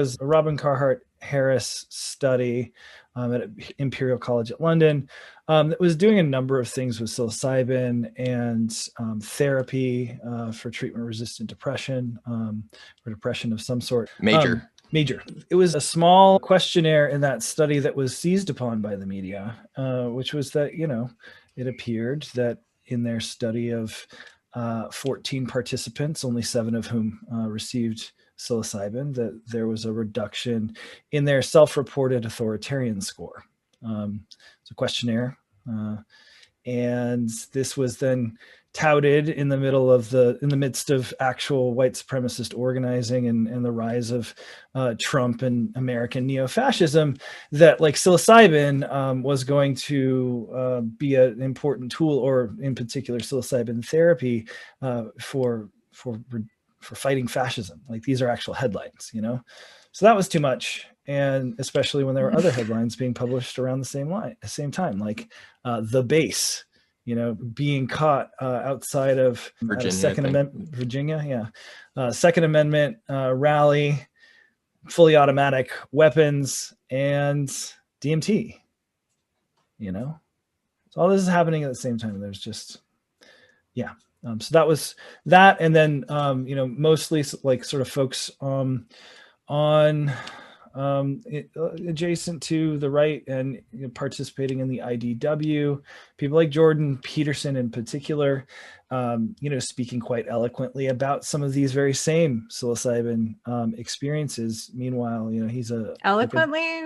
was a Robin Carhart Harris study at Imperial College at London that was doing a number of things with psilocybin and therapy for treatment-resistant depression or depression of some sort. Major. It was a small questionnaire in that study that was seized upon by the media, which was that, it appeared that in their study of 14 participants, only 7 of whom received psilocybin, that there was a reduction in their self-reported authoritarian score. It's a questionnaire. And this was then touted in the midst of actual white supremacist organizing and the rise of Trump and American neo-fascism, that like psilocybin was going to be an important tool, or in particular psilocybin therapy for fighting fascism. Like, these are actual headlines, So that was too much. And especially when there were other headlines being published around the same time, like the base, being caught outside of Virginia, Second Amendment rally, fully automatic weapons, and DMT. So all this is happening at the same time. There's just, so that was that, and then mostly like sort of folks on adjacent to the right and participating in the IDW, people like Jordan Peterson in particular, speaking quite eloquently about some of these very same psilocybin experiences. Meanwhile, he's eloquently.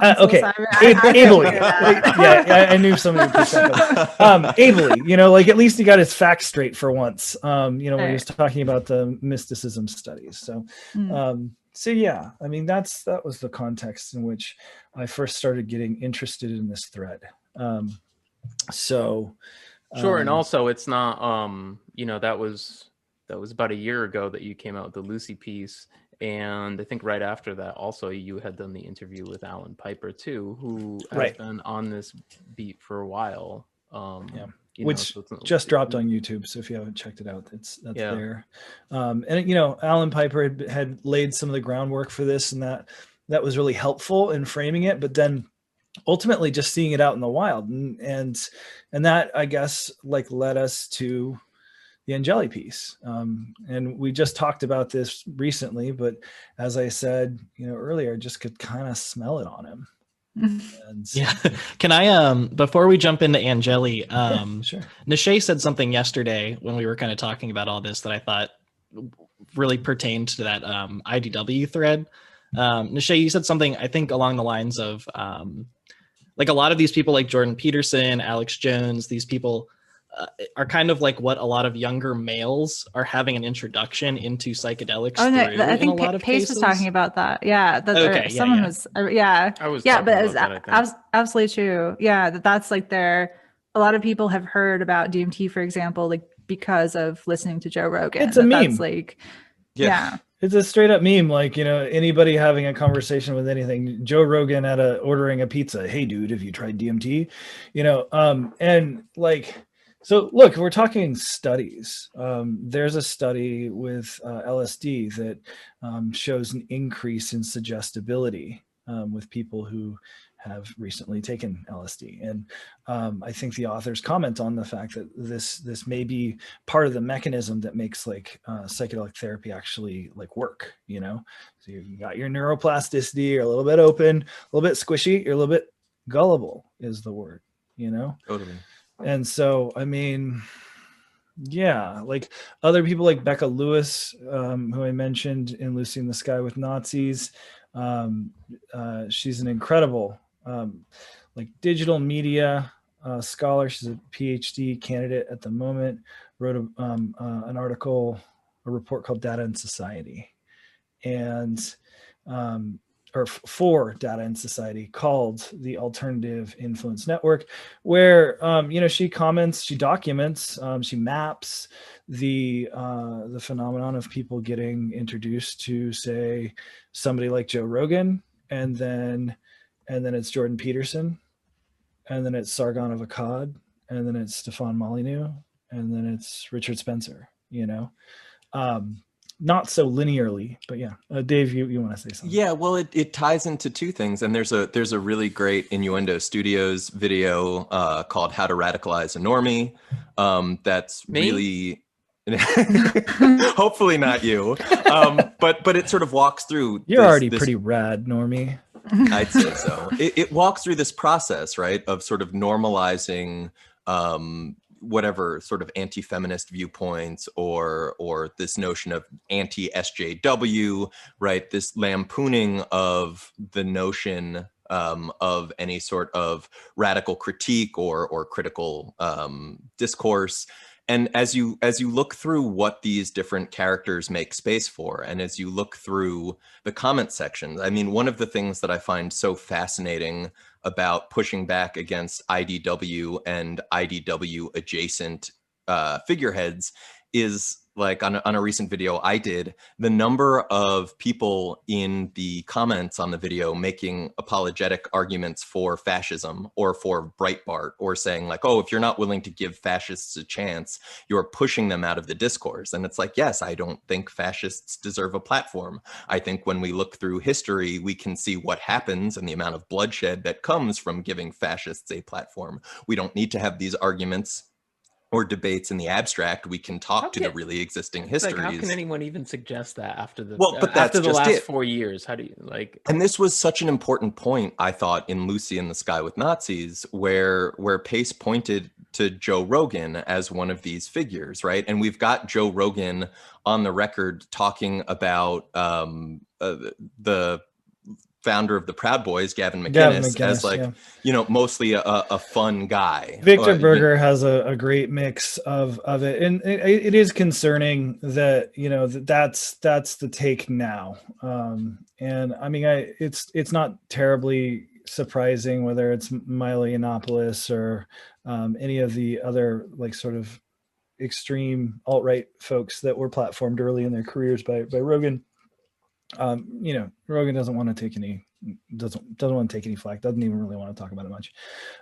Okay, ably. I knew somebody would pick that up. Ably, like at least he got his facts straight for once. When he was talking about the mysticism studies. So yeah, I mean, that was the context in which I first started getting interested in this thread. Sure, and also it's not, that was about a year ago that you came out with the Lucy piece, and I think right after that, also you had done the interview with Alan Piper too, who has been on this beat for a while. Which just dropped on YouTube. So if you haven't checked it out, that's there. And Alan Piper had laid some of the groundwork for this, and that was really helpful in framing it. But then ultimately just seeing it out in the wild, and that, I guess, like led us to the Angeli piece. And we just talked about this recently, but as I said, earlier, I just could kind of smell it on him. Yeah. Can I, before we jump into Angeli, sure. Nishay said something yesterday when we were kind of talking about all this that I thought really pertained to that IDW thread. Nishay, you said something, I think, along the lines of like a lot of these people like Jordan Peterson, Alex Jones, these people are kind of like what a lot of younger males are having an introduction into psychedelics. Oh no, I think Pace was talking about that. Yeah, someone was. Yeah, but it's absolutely true. Yeah, that's like a lot of people have heard about DMT, for example, like because of listening to Joe Rogan. It's a meme. That's like, yeah. It's a straight up meme. Like, anybody having a conversation with anything, Joe Rogan ordering a pizza. Hey dude, have you tried DMT? And like, so look, we're talking studies. There's a study with LSD that shows an increase in suggestibility with people who have recently taken LSD. And I think the authors comment on the fact that this may be part of the mechanism that makes like psychedelic therapy actually like work, So you got your neuroplasticity, you're a little bit open, a little bit squishy, you're a little bit gullible is the word, Totally. And so, I mean, yeah, like other people like Becca Lewis, who I mentioned in Lucy in the Sky with Nazis. She's an incredible like digital media scholar. She's a PhD candidate at the moment, wrote an article, a report called Data and Society. And for Data and Society, called the Alternative Influence Network, where she comments, she documents, she maps the phenomenon of people getting introduced to, say, somebody like Joe Rogan, and then it's Jordan Peterson, and then it's Sargon of Akkad, and then it's Stefan Molyneux, and then it's Richard Spencer. not so linearly. But yeah, Dave, you want to say something? Yeah, well, it ties into two things, and there's a really great Innuendo Studios video called "How to Radicalize a Normie." That's really hopefully not you, but it sort of walks through. You're already pretty rad, Normie. I'd say so. It walks through this process, right, of sort of normalizing whatever sort of anti-feminist viewpoints or this notion of anti-SJW, right? This lampooning of the notion of any sort of radical critique or critical discourse. And as you look through what these different characters make space for, and as you look through the comment sections, I mean, one of the things that I find so fascinating about pushing back against IDW and IDW adjacent figureheads is, like, on a recent video I did, the number of people in the comments on the video making apologetic arguments for fascism or for Breitbart, or saying like, oh, if you're not willing to give fascists a chance, you're pushing them out of the discourse. And it's like, yes, I don't think fascists deserve a platform. I think when we look through history, we can see what happens and the amount of bloodshed that comes from giving fascists a platform. We don't need to have these arguments or debates in the abstract. We can talk to the really existing histories. Like, how can anyone even suggest that after the after the last 4 years? How do you like? And this was such an important point, I thought, in Lucy in the Sky with Nazis, where Pace pointed to Joe Rogan as one of these figures, right? And we've got Joe Rogan on the record talking about the founder of the Proud Boys, Gavin McInnes, as like, you know, mostly a fun guy. Victor Berger has a great mix of it. And it is concerning that, you know, that's the take now. And I mean, it's not terribly surprising whether it's Milo Yiannopoulos or any of the other like sort of extreme alt-right folks that were platformed early in their careers by Rogan. You know, Rogan doesn't want to take any flack, doesn't even really want to talk about it much.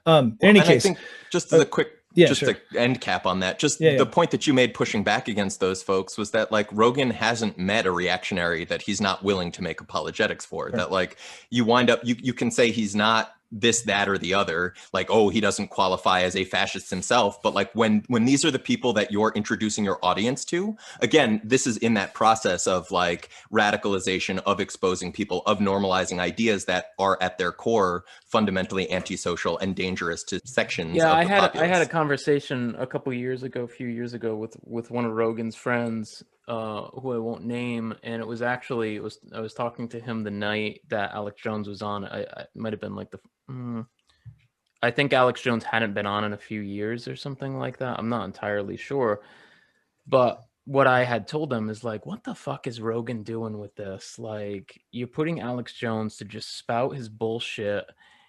In any case, I think just as a quick to end cap on that, the point that you made pushing back against those folks was that, like, Rogan hasn't met a reactionary that he's not willing to make apologetics for. Sure. That, like, you wind up, you can say he's not this, that, or the other, like, oh, he doesn't qualify as a fascist himself. But like when these are the people that you're introducing your audience to, again, this is in that process of like radicalization, of exposing people, of normalizing ideas that are at their core fundamentally antisocial and dangerous to sections of the populace. I had a conversation a few years ago with one of Rogan's friends, who I won't name, and I was talking to him the night that Alex Jones was on. I might have been like I think Alex Jones hadn't been on in a few years or something like that. I'm not entirely sure, but what I had told him is like, what the fuck is Rogan doing with this? Like, you're putting Alex Jones to just spout his bullshit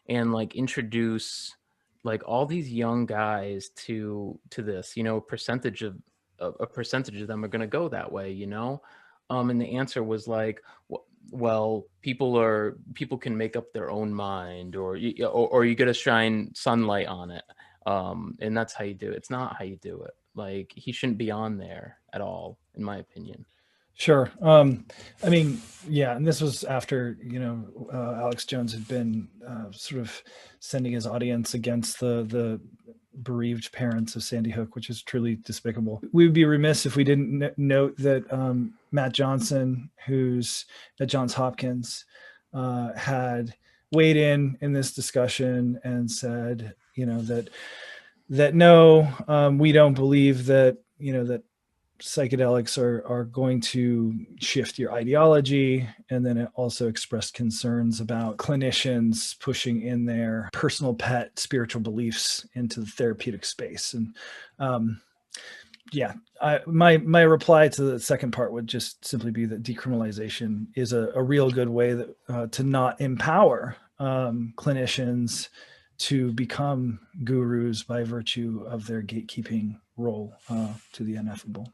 and like introduce like all these young guys to this, you know, a percentage of them are going to go that way, you know? And the answer was like, well, people can make up their own mind, or you got to shine sunlight on it. And that's how you do it. It's not how you do it. Like, he shouldn't be on there at all, in my opinion. Sure. I mean, yeah, and this was after, you know, Alex Jones had been sort of sending his audience against the bereaved parents of Sandy Hook, which is truly despicable. We would be remiss if we didn't note that Matt Johnson, who's at Johns Hopkins, had weighed in this discussion and said, you know, that no, we don't believe that, you know, that psychedelics are going to shift your ideology. And then it also expressed concerns about clinicians pushing in their personal pet spiritual beliefs into the therapeutic space. And my reply to the second part would just simply be that decriminalization is a real good way that to not empower clinicians to become gurus by virtue of their gatekeeping role to the ineffable.